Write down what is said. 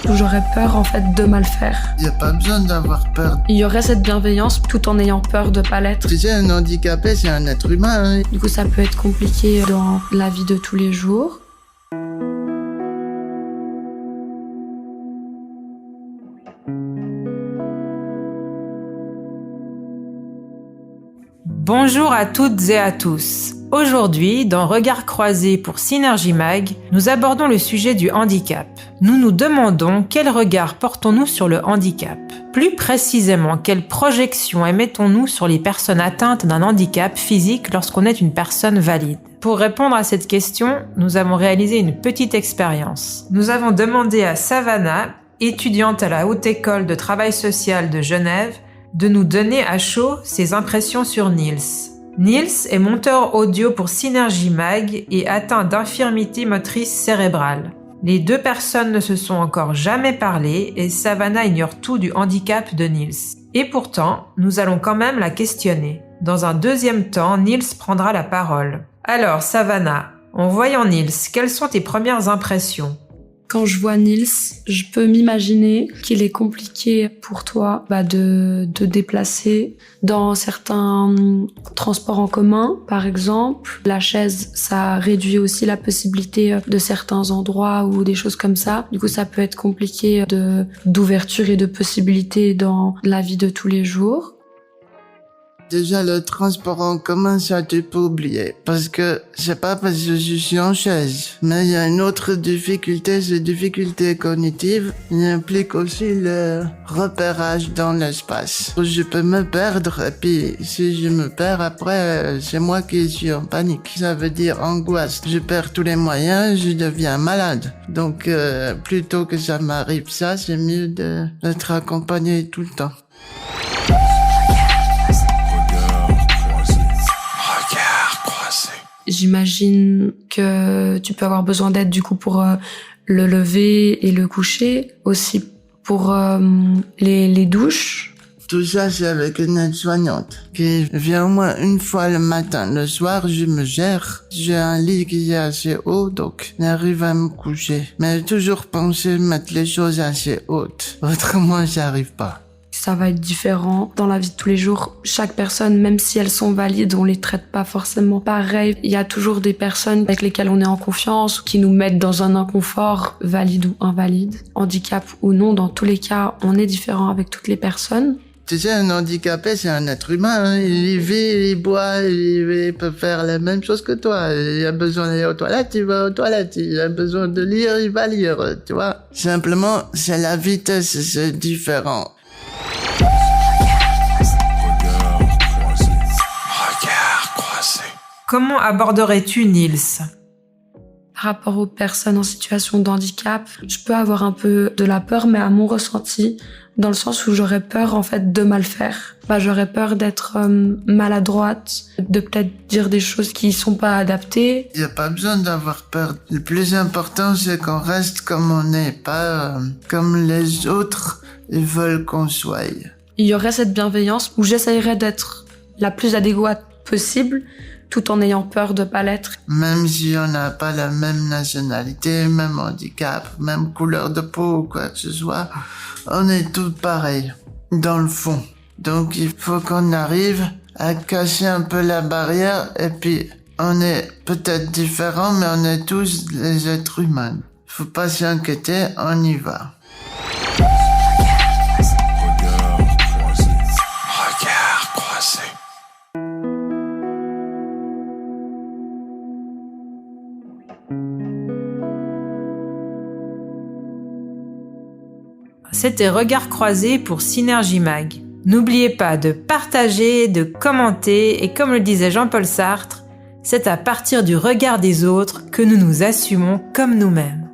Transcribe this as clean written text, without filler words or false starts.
où j'aurais peur en fait de mal faire. Il n'y a pas besoin d'avoir peur. Il y aurait cette bienveillance tout en ayant peur de pas l'être. Tu sais, un handicapé, c'est un être humain. Du coup, ça peut être compliqué dans la vie de tous les jours. Bonjour à toutes et à tous. Aujourd'hui, dans Regard croisé pour Synergie Mag, nous abordons le sujet du handicap. Nous nous demandons quel regard portons-nous sur le handicap. Plus précisément, quelle projection émettons-nous sur les personnes atteintes d'un handicap physique lorsqu'on est une personne valide. Pour répondre à cette question, nous avons réalisé une petite expérience. Nous avons demandé à Savannah, étudiante à la Haute École de Travail Social de Genève, de nous donner à chaud ses impressions sur Niels. Niels est monteur audio pour Synergie Mag et atteint d'infirmité motrice cérébrale. Les deux personnes ne se sont encore jamais parlé et Savannah ignore tout du handicap de Niels. Et pourtant, nous allons quand même la questionner. Dans un deuxième temps, Niels prendra la parole. Alors Savannah, en voyant Niels, quelles sont tes premières impressions ? Quand je vois Niels, je peux m'imaginer qu'il est compliqué pour toi de déplacer dans certains transports en commun, par exemple. La chaise, ça réduit aussi la possibilité de certains endroits ou des choses comme ça. Du coup, ça peut être compliqué d'ouverture et de possibilités dans la vie de tous les jours. Déjà, le transport en commun, ça tu peux oublier. Parce que, c'est pas parce que je suis en chaise. Mais il y a une autre difficulté, c'est difficulté cognitive. Il implique aussi le repérage dans l'espace. Je peux me perdre, et puis si je me perds après, c'est moi qui suis en panique. Ça veut dire angoisse. Je perds tous les moyens, je deviens malade. Donc, plutôt que ça m'arrive ça, c'est mieux d'être accompagné tout le temps. J'imagine que tu peux avoir besoin d'aide du coup pour le lever et le coucher, aussi pour les douches. Tout ça, c'est avec une aide-soignante qui vient au moins une fois le matin. Le soir, je me gère. J'ai un lit qui est assez haut, donc j'arrive à me coucher. Mais toujours penser mettre les choses assez hautes. Autrement, j'arrive pas. Ça va être différent dans la vie de tous les jours. Chaque personne, même si elles sont valides, on les traite pas forcément pareil. Il y a toujours des personnes avec lesquelles on est en confiance, qui nous mettent dans un inconfort, valide ou invalide, handicap ou non. Dans tous les cas, on est différent avec toutes les personnes. Tu sais, un handicapé, c'est un être humain. Hein. Il vit, il boit, il peut faire la même chose que toi. Il a besoin d'aller aux toilettes, il va aux toilettes. Il a besoin de lire, il va lire, tu vois. Simplement, c'est la vitesse, c'est différent. Comment aborderais-tu Niels ? Par rapport aux personnes en situation de handicap, je peux avoir un peu de la peur, mais à mon ressenti, dans le sens où j'aurais peur en fait de mal faire. J'aurais peur d'être maladroite, de peut-être dire des choses qui sont pas adaptées. Il n'y a pas besoin d'avoir peur. Le plus important, c'est qu'on reste comme on est, pas comme les autres ils veulent qu'on soit. Il y aurait cette bienveillance où j'essayerais d'être la plus adéquate possible, tout en ayant peur de pas l'être. Même si on n'a pas la même nationalité, même handicap, même couleur de peau ou quoi que ce soit, on est tous pareils, dans le fond. Donc il faut qu'on arrive à casser un peu la barrière, et puis on est peut-être différents, mais on est tous des êtres humains. Faut pas s'inquiéter, on y va. C'était Regard croisé pour Synergie Mag. N'oubliez pas de partager, de commenter et comme le disait Jean-Paul Sartre, c'est à partir du regard des autres que nous nous assumons comme nous-mêmes.